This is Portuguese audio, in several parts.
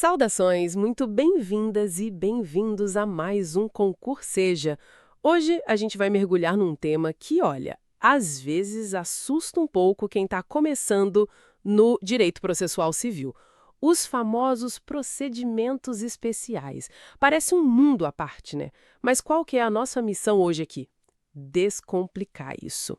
Saudações, muito bem-vindas e bem-vindos a mais um Concurseja. Hoje a gente vai mergulhar num tema que, olha, às vezes assusta um pouco quem está começando no direito processual civil. Os famosos procedimentos especiais. Parece um mundo à parte, né? Mas qual que é a nossa missão hoje aqui? Descomplicar isso.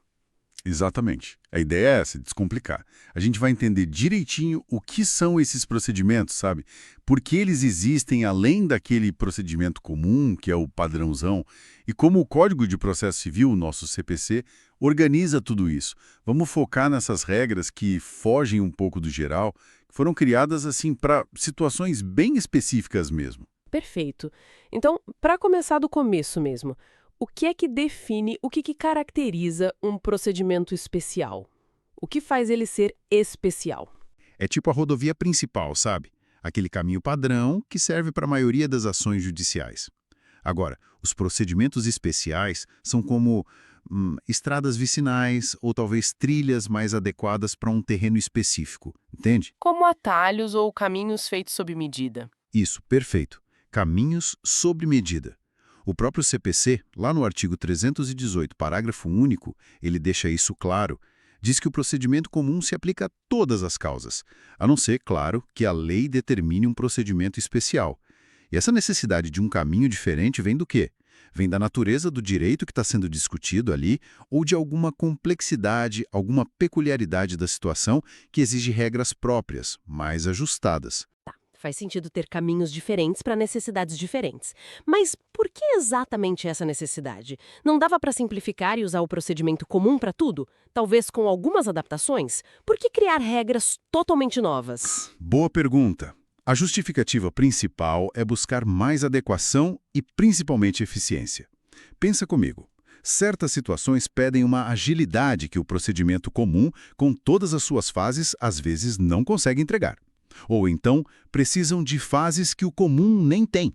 Exatamente. A ideia é essa, descomplicar. A gente vai entender direitinho o que são esses procedimentos, sabe? Por que eles existem além daquele procedimento comum, que é o padrãozão, e como o Código de Processo Civil, o nosso CPC, organiza tudo isso. Vamos focar nessas regras que fogem um pouco do geral, que foram criadas assim para situações bem específicas mesmo. Perfeito. Então, para começar do começo mesmo, o que é que define, o que que caracteriza um procedimento especial? O que faz ele ser especial? É tipo a rodovia principal, sabe? Aquele caminho padrão que serve para a maioria das ações judiciais. Agora, os procedimentos especiais são como estradas vicinais ou talvez trilhas mais adequadas para um terreno específico, entende? Como atalhos ou caminhos feitos sob medida. Isso, perfeito. Caminhos sob medida. O próprio CPC, lá no artigo 318, parágrafo único, ele deixa isso claro. Diz que o procedimento comum se aplica a todas as causas, a não ser, claro, que a lei determine um procedimento especial. E essa necessidade de um caminho diferente vem do quê? Vem da natureza do direito que está sendo discutido ali ou de alguma complexidade, alguma peculiaridade da situação que exige regras próprias, mais ajustadas. Faz sentido ter caminhos diferentes para necessidades diferentes. Mas por que exatamente essa necessidade? Não dava para simplificar e usar o procedimento comum para tudo? Talvez com algumas adaptações? Por que criar regras totalmente novas? Boa pergunta. A justificativa principal é buscar mais adequação e principalmente eficiência. Pensa comigo. Certas situações pedem uma agilidade que o procedimento comum, com todas as suas fases, às vezes não consegue entregar. Ou então, precisam de fases que o comum nem tem.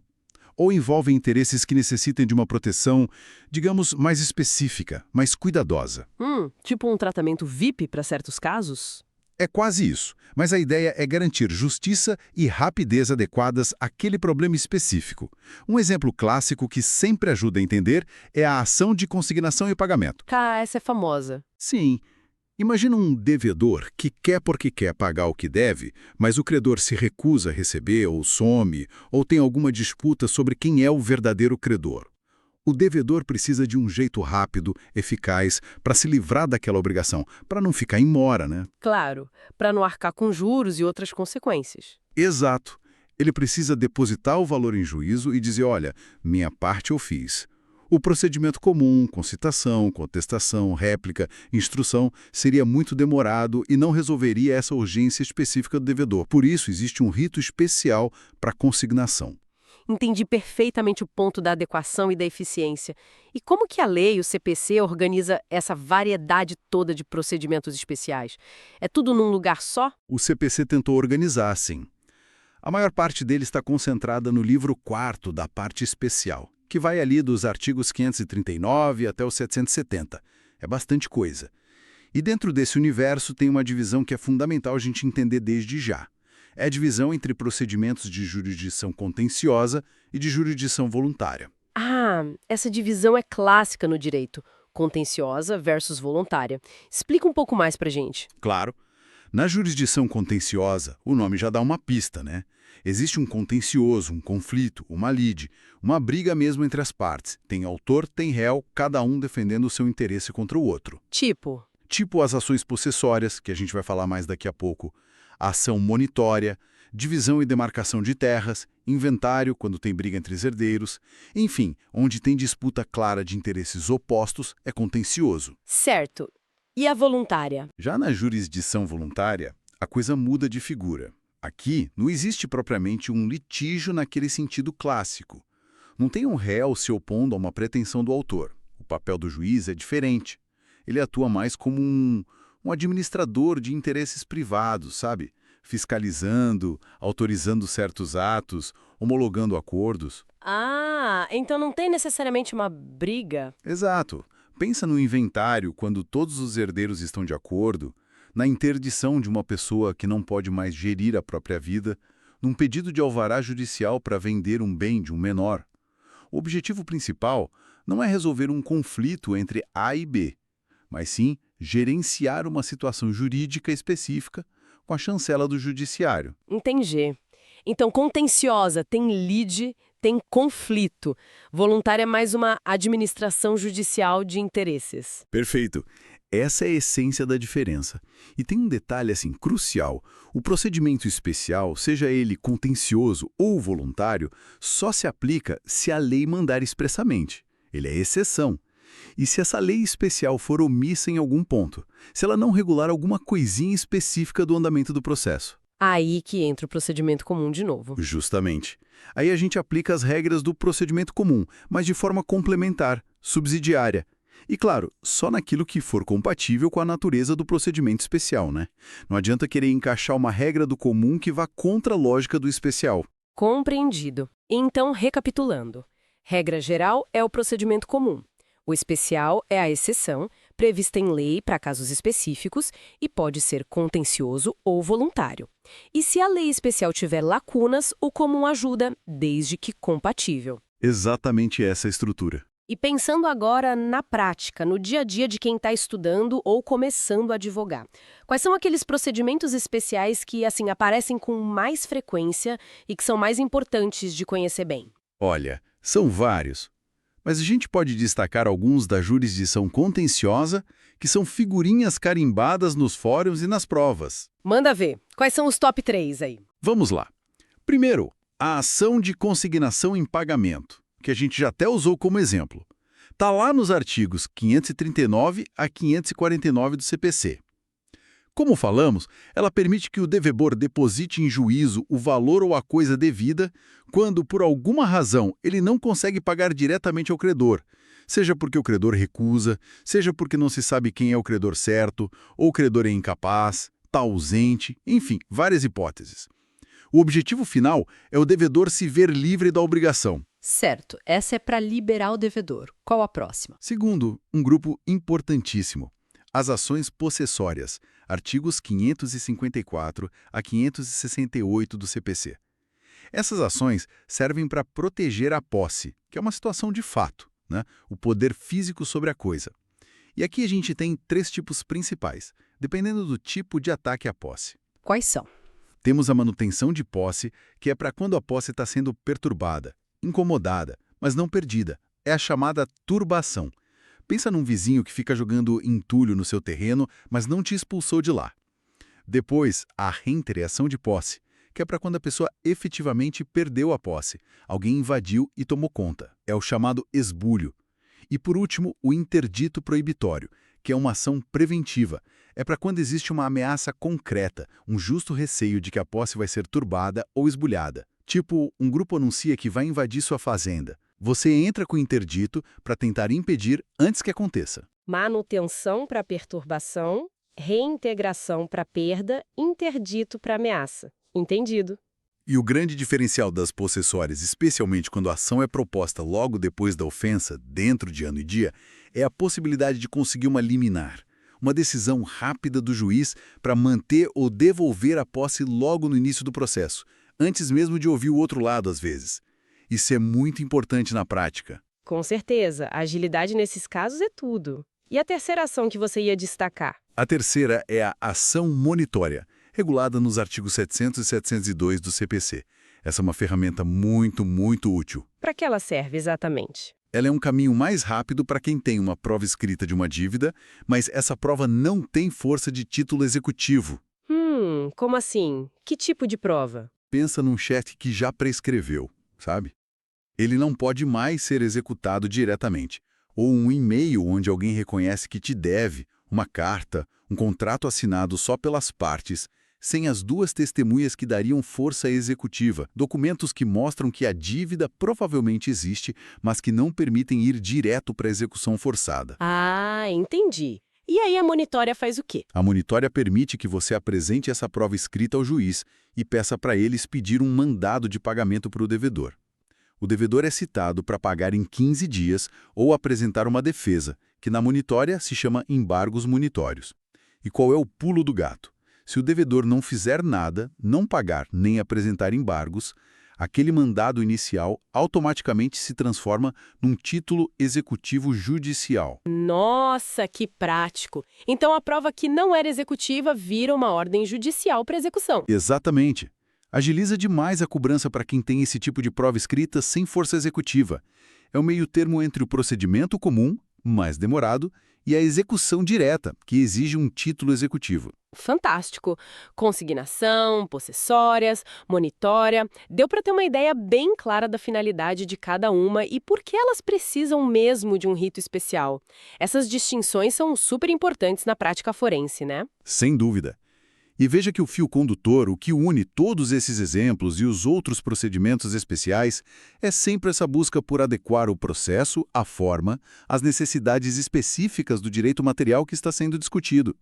Ou envolvem interesses que necessitem de uma proteção, digamos, mais específica, mais cuidadosa. Tipo um tratamento VIP para certos casos? É quase isso, mas a ideia é garantir justiça e rapidez adequadas àquele problema específico. Um exemplo clássico que sempre ajuda a entender é a ação de consignação e pagamento. Essa é famosa. Sim. Imagina um devedor que quer porque quer pagar o que deve, mas o credor se recusa a receber ou some, ou tem alguma disputa sobre quem é o verdadeiro credor. O devedor precisa de um jeito rápido, eficaz, para se livrar daquela obrigação, para não ficar em mora, né? Claro, para não arcar com juros e outras consequências. Exato. Ele precisa depositar o valor em juízo e dizer, olha, minha parte eu fiz. O procedimento comum, concitação, contestação, réplica, instrução, seria muito demorado e não resolveria essa urgência específica do devedor. Por isso, existe um rito especial para consignação. Entendi perfeitamente o ponto da adequação e da eficiência. E como que a lei, o CPC, organiza essa variedade toda de procedimentos especiais? É tudo num lugar só? O CPC tentou organizar, sim. A maior parte dele está concentrada no livro 4º da parte especial, que vai ali dos artigos 539 até os 770. É bastante coisa. E dentro desse universo tem uma divisão que é fundamental a gente entender desde já. É a divisão entre procedimentos de jurisdição contenciosa e de jurisdição voluntária. Essa divisão é clássica no direito. Contenciosa versus voluntária. Explica um pouco mais pra gente. Claro. Na jurisdição contenciosa, o nome já dá uma pista, né? Existe um contencioso, um conflito, uma lide, uma briga mesmo entre as partes. Tem autor, tem réu, cada um defendendo o seu interesse contra o outro. Tipo as ações possessórias, que a gente vai falar mais daqui a pouco, a ação monitória, divisão e demarcação de terras, inventário, quando tem briga entre os herdeiros, enfim, onde tem disputa clara de interesses opostos, é contencioso. Certo. E a voluntária? Já na jurisdição voluntária, a coisa muda de figura. Aqui, não existe propriamente um litígio naquele sentido clássico. Não tem um réu se opondo a uma pretensão do autor. O papel do juiz é diferente. Ele atua mais como um administrador de interesses privados, sabe? Fiscalizando, autorizando certos atos, homologando acordos. Então não tem necessariamente uma briga? Exato. Pensa no inventário quando todos os herdeiros estão de acordo, na interdição de uma pessoa que não pode mais gerir a própria vida, num pedido de alvará judicial para vender um bem de um menor. O objetivo principal não é resolver um conflito entre A e B, mas sim gerenciar uma situação jurídica específica com a chancela do judiciário. Entendi. Então, contenciosa tem lide, tem conflito. Voluntária é mais uma administração judicial de interesses. Perfeito. Essa é a essência da diferença. E tem um detalhe assim crucial. O procedimento especial, seja ele contencioso ou voluntário, só se aplica se a lei mandar expressamente. Ele é exceção. E se essa lei especial for omissa em algum ponto, se ela não regular alguma coisinha específica do andamento do processo. Aí que entra o procedimento comum de novo. Justamente. Aí a gente aplica as regras do procedimento comum, mas de forma complementar, subsidiária. E claro, só naquilo que for compatível com a natureza do procedimento especial, né? Não adianta querer encaixar uma regra do comum que vá contra a lógica do especial. Compreendido. Então, recapitulando. Regra geral é o procedimento comum. O especial é a exceção, prevista em lei para casos específicos e pode ser contencioso ou voluntário. E se a lei especial tiver lacunas, o comum ajuda, desde que compatível. Exatamente essa a estrutura. E pensando agora na prática, no dia a dia de quem está estudando ou começando a advogar, quais são aqueles procedimentos especiais que assim aparecem com mais frequência e que são mais importantes de conhecer bem? Olha, são vários. Mas a gente pode destacar alguns da jurisdição contenciosa, que são figurinhas carimbadas nos fóruns e nas provas. Manda ver. Quais são os top 3 aí? Vamos lá. Primeiro, a ação de consignação em pagamento, que a gente já até usou como exemplo. Está lá nos artigos 539 a 549 do CPC. Como falamos, ela permite que o devedor deposite em juízo o valor ou a coisa devida quando, por alguma razão, ele não consegue pagar diretamente ao credor, seja porque o credor recusa, seja porque não se sabe quem é o credor certo, ou o credor é incapaz, está ausente, enfim, várias hipóteses. O objetivo final é o devedor se ver livre da obrigação. Certo, essa é para liberar o devedor. Qual a próxima? Segundo, um grupo importantíssimo. As ações possessórias, artigos 554 a 568 do CPC. Essas ações servem para proteger a posse, que é uma situação de fato, né? O poder físico sobre a coisa. E aqui a gente tem 3 tipos principais, dependendo do tipo de ataque à posse. Quais são? Temos a manutenção de posse, que é para quando a posse está sendo perturbada, incomodada, mas não perdida. É a chamada turbação. Pensa num vizinho que fica jogando entulho no seu terreno, mas não te expulsou de lá. Depois, a reintegração de posse, que é para quando a pessoa efetivamente perdeu a posse. Alguém invadiu e tomou conta. É o chamado esbulho. E por último, o interdito proibitório, que é uma ação preventiva. É para quando existe uma ameaça concreta, um justo receio de que a posse vai ser turbada ou esbulhada. Tipo, um grupo anuncia que vai invadir sua fazenda. Você entra com o interdito para tentar impedir antes que aconteça. Manutenção para perturbação, reintegração para perda, interdito para ameaça. Entendido. E o grande diferencial das possessórias, especialmente quando a ação é proposta logo depois da ofensa, dentro de ano e dia, é a possibilidade de conseguir uma liminar, uma decisão rápida do juiz para manter ou devolver a posse logo no início do processo, antes mesmo de ouvir o outro lado às vezes. Isso é muito importante na prática. Com certeza, a agilidade nesses casos é tudo. E a terceira ação que você ia destacar? A terceira é a ação monitória, regulada nos artigos 700 e 702 do CPC. Essa é uma ferramenta muito útil. Para que ela serve exatamente? Ela é um caminho mais rápido para quem tem uma prova escrita de uma dívida, mas essa prova não tem força de título executivo. Como assim? Que tipo de prova? Pensa num cheque que já prescreveu, sabe? Ele não pode mais ser executado diretamente. Ou um e-mail onde alguém reconhece que te deve, uma carta, um contrato assinado só pelas partes, sem as 2 testemunhas que dariam força executiva, documentos que mostram que a dívida provavelmente existe, mas que não permitem ir direto para a execução forçada. Ah, entendi. E aí a monitória faz o quê? A monitória permite que você apresente essa prova escrita ao juiz e peça para eles pedir um mandado de pagamento para o devedor. O devedor é citado para pagar em 15 dias ou apresentar uma defesa, que na monitória se chama embargos monitórios. E qual é o pulo do gato? Se o devedor não fizer nada, não pagar nem apresentar embargos, aquele mandado inicial automaticamente se transforma num título executivo judicial. Nossa, que prático! Então a prova que não era executiva vira uma ordem judicial para execução. Exatamente. Agiliza demais a cobrança para quem tem esse tipo de prova escrita sem força executiva. É o meio termo entre o procedimento comum, mais demorado, e a execução direta, que exige um título executivo. Fantástico! Consignação, possessórias, monitória. Deu para ter uma ideia bem clara da finalidade de cada uma e por que elas precisam mesmo de um rito especial. Essas distinções são super importantes na prática forense, né? Sem dúvida. E veja que o fio condutor, o que une todos esses exemplos e os outros procedimentos especiais, é sempre essa busca por adequar o processo, a forma, às necessidades específicas do direito material que está sendo discutido.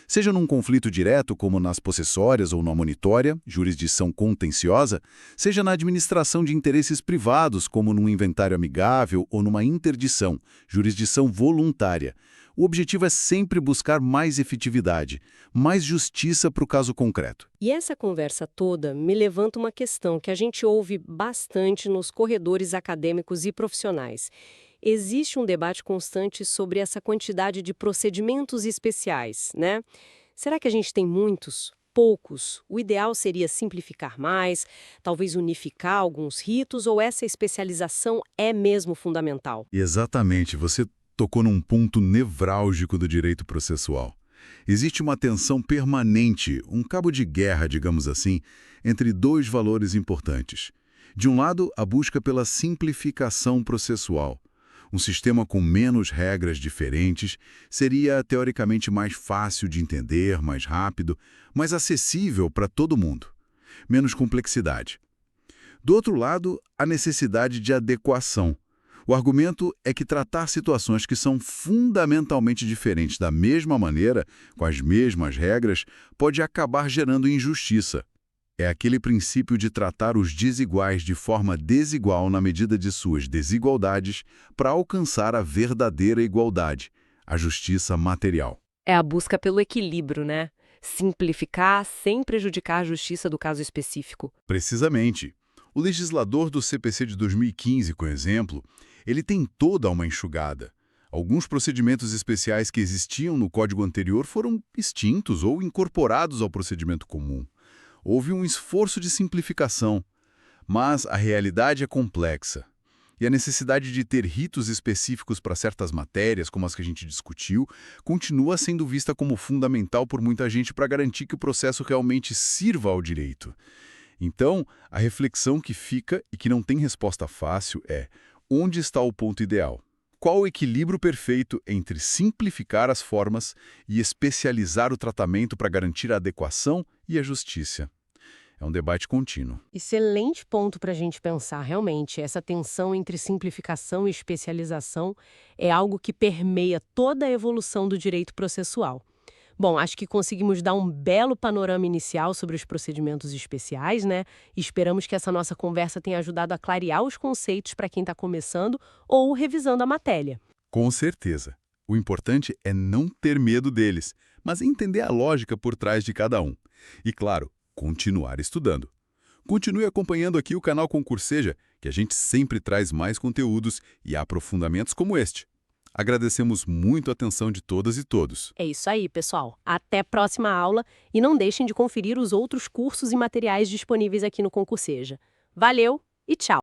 Seja num conflito direto, como nas possessórias ou na monitória, jurisdição contenciosa, seja na administração de interesses privados, como num inventário amigável ou numa interdição, jurisdição voluntária. O objetivo é sempre buscar mais efetividade, mais justiça para o caso concreto. E essa conversa toda me levanta uma questão que a gente ouve bastante nos corredores acadêmicos e profissionais. Existe um debate constante sobre essa quantidade de procedimentos especiais, né? Será que a gente tem muitos? Poucos? O ideal seria simplificar mais, talvez unificar alguns ritos, ou essa especialização é mesmo fundamental? Exatamente, você tocou num ponto nevrálgico do direito processual. Existe uma tensão permanente, um cabo de guerra, digamos assim, entre dois valores importantes. De um lado, a busca pela simplificação processual. Um sistema com menos regras diferentes seria teoricamente mais fácil de entender, mais rápido, mais acessível para todo mundo. Menos complexidade. Do outro lado, a necessidade de adequação. O argumento é que tratar situações que são fundamentalmente diferentes da mesma maneira, com as mesmas regras, pode acabar gerando injustiça. É aquele princípio de tratar os desiguais de forma desigual na medida de suas desigualdades para alcançar a verdadeira igualdade, a justiça material. É a busca pelo equilíbrio, né? Simplificar sem prejudicar a justiça do caso específico. Precisamente. O legislador do CPC de 2015, por exemplo, ele tem toda uma enxugada. Alguns procedimentos especiais que existiam no código anterior foram extintos ou incorporados ao procedimento comum. Houve um esforço de simplificação, mas a realidade é complexa. E a necessidade de ter ritos específicos para certas matérias, como as que a gente discutiu, continua sendo vista como fundamental por muita gente para garantir que o processo realmente sirva ao direito. Então, a reflexão que fica e que não tem resposta fácil é: onde está o ponto ideal? Qual o equilíbrio perfeito entre simplificar as formas e especializar o tratamento para garantir a adequação e a justiça? É um debate contínuo. Excelente ponto para a gente pensar, realmente. Essa tensão entre simplificação e especialização é algo que permeia toda a evolução do direito processual. Bom, acho que conseguimos dar um belo panorama inicial sobre os procedimentos especiais, né? E esperamos que essa nossa conversa tenha ajudado a clarear os conceitos para quem está começando ou revisando a matéria. Com certeza. O importante é não ter medo deles, mas entender a lógica por trás de cada um. E, claro, continuar estudando. Continue acompanhando aqui o canal Concurseja, que a gente sempre traz mais conteúdos e aprofundamentos como este. Agradecemos muito a atenção de todas e todos. É isso aí, pessoal. Até a próxima aula e não deixem de conferir os outros cursos e materiais disponíveis aqui no Concurseja. Valeu e tchau!